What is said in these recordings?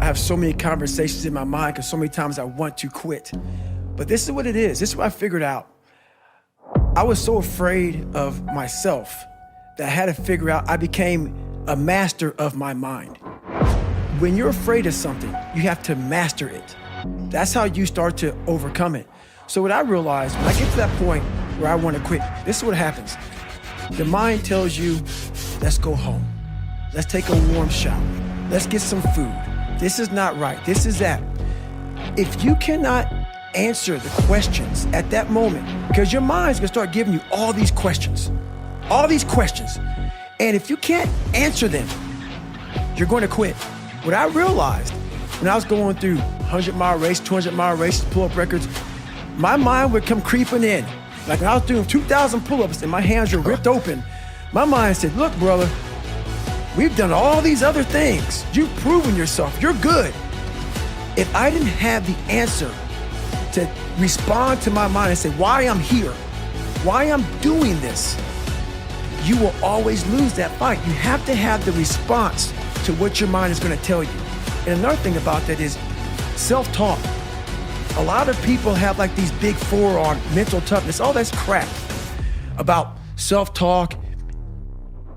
I have so many conversations in my mind because so many times I want to quit. But this is what it is. This is what I figured out. I was so afraid of myself that I had to figure out I became a master of my mind. When you're afraid of something, you have to master it. That's how you start to overcome it. So what I realized, when I get to that point where I want to quit, this is what happens. The mind tells you, let's go home. Let's take a warm shower. Let's get some food. This is not right. This is that. If you cannot answer the questions at that moment, because your mind's gonna start giving you all these questions. And if you can't answer them, you're going to quit. What I realized when I was going through 100-mile race, 200-mile races, pull-up records, my mind would come creeping in. Like when I was doing 2,000 pull-ups and my hands were ripped open, my mind said, look, brother, we've done all these other things. You've proven yourself. You're good. If I didn't have the answer to respond to my mind and say why I'm here, why I'm doing this, you will always lose that fight. You have to have the response to what your mind is going to tell you. And another thing about that is self-talk. A lot of people have like these big four on mental toughness. All that's crap about self-talk.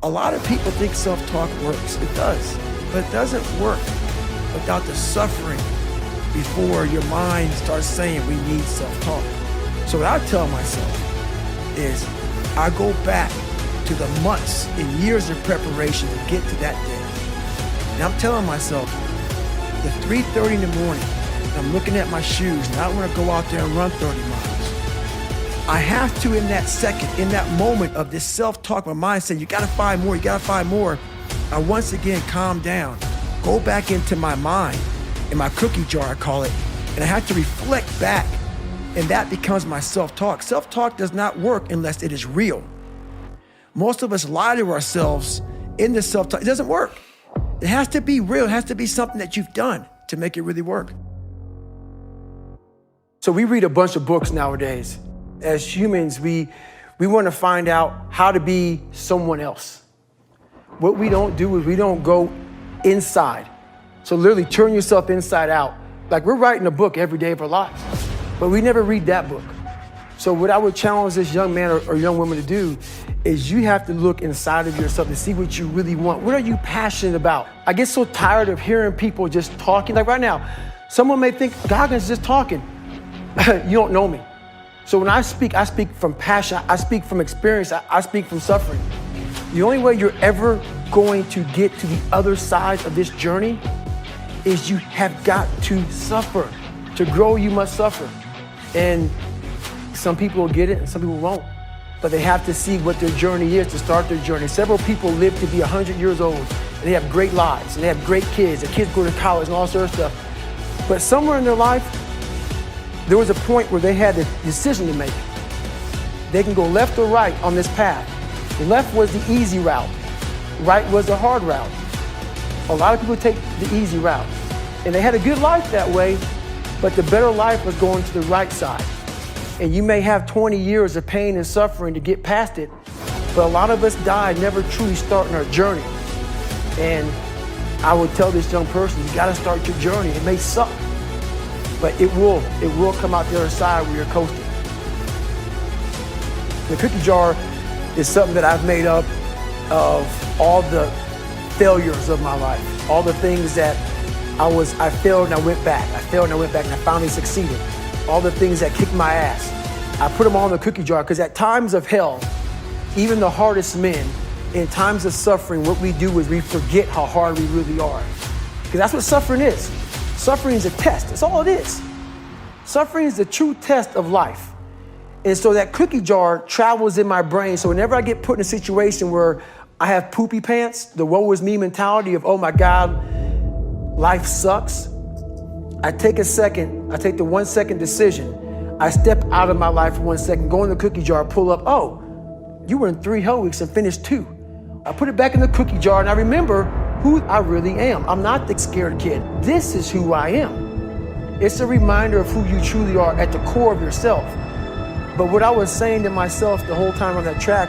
A lot of people think self-talk works. It does, but it doesn't work without the suffering before your mind starts saying we need self-talk. So what I tell myself is I go back to the months and years of preparation to get to that day. And I'm telling myself, the 3:30 in the morning, I'm looking at my shoes and I want to go out there and run 30 miles. I have to, in that second, in that moment of this self-talk, my mind saying, you gotta find more, I once again calm down, go back into my mind, in my cookie jar, I call it, and I have to reflect back, and that becomes my self-talk. Self-talk does not work unless it is real. Most of us lie to ourselves in the self-talk. It doesn't work. It has to be real. It has to be something that you've done to make it really work. So we read a bunch of books nowadays. As humans, we want to find out how to be someone else. What we don't do is we don't go inside. So literally turn yourself inside out. Like we're writing a book every day of our lives, but we never read that book. So what I would challenge this young man or young woman to do is you have to look inside of yourself to see what you really want. What are you passionate about? I get so tired of hearing people just talking. Like right now, someone may think Goggins is just talking. You don't know me. So when I speak from passion. I speak from experience. I speak from suffering. The only way you're ever going to get to the other side of this journey is you have got to suffer. To grow, you must suffer. And some people will get it and some people won't. But they have to see what their journey is to start their journey. Several people live to be 100 years old and they have great lives and they have great kids. Their kids go to college and all sorts of stuff. But somewhere in their life, there was a point where they had a decision to make. They can go left or right on this path. Left was the easy route. Right was the hard route. A lot of people take the easy route. And they had a good life that way, but the better life was going to the right side. And you may have 20 years of pain and suffering to get past it, but a lot of us die never truly starting our journey. And I would tell this young person, you gotta start your journey. It may suck, but it will come out the other side where you're coasting. The cookie jar is something that I've made up of all the failures of my life, all the things that I failed and I went back. I failed and I went back and I finally succeeded. All the things that kicked my ass. I put them all in the cookie jar because at times of hell, even the hardest men, in times of suffering, what we do is we forget how hard we really are. Because that's what suffering is. Suffering is a test. That's all it is. Suffering is the true test of life. And so that cookie jar travels in my brain. So whenever I get put in a situation where I have poopy pants, the woe is me mentality of, oh my God, life sucks. I take a second, I take the 1 second decision. I step out of my life for 1 second, go in the cookie jar, pull up, oh, you were in 3 hell weeks and finished 2. I put it back in the cookie jar and I remember who I really am. I'm not the scared kid. This is who I am. It's a reminder of who you truly are at the core of yourself. But what I was saying to myself the whole time on that track,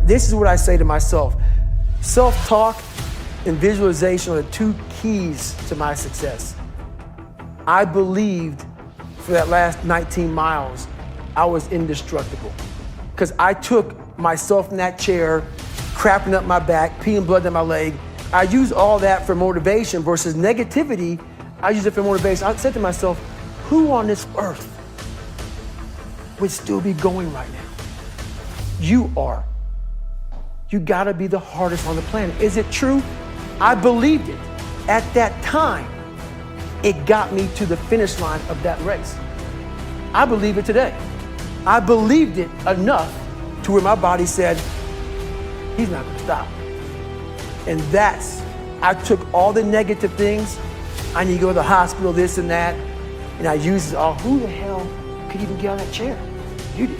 this is what I say to myself. Self-talk and visualization are the two keys to my success. I believed for that last 19 miles, I was indestructible. Because I took myself in that chair, crapping up my back, peeing blood down my leg. I used all that for motivation versus negativity. I used it for motivation. I said to myself, who on this earth would still be going right now? You are. You gotta be the hardest on the planet. Is it true? I believed it. At that time, it got me to the finish line of that race. I believe it today. I believed it enough to where my body said, he's not gonna stop. And I took all the negative things. I need to go to the hospital, this and that. And I used it all. Who the hell could even get on that chair? You did.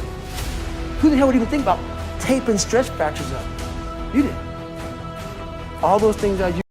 Who the hell would even think about taping stress fractures up? You did. All those things I used.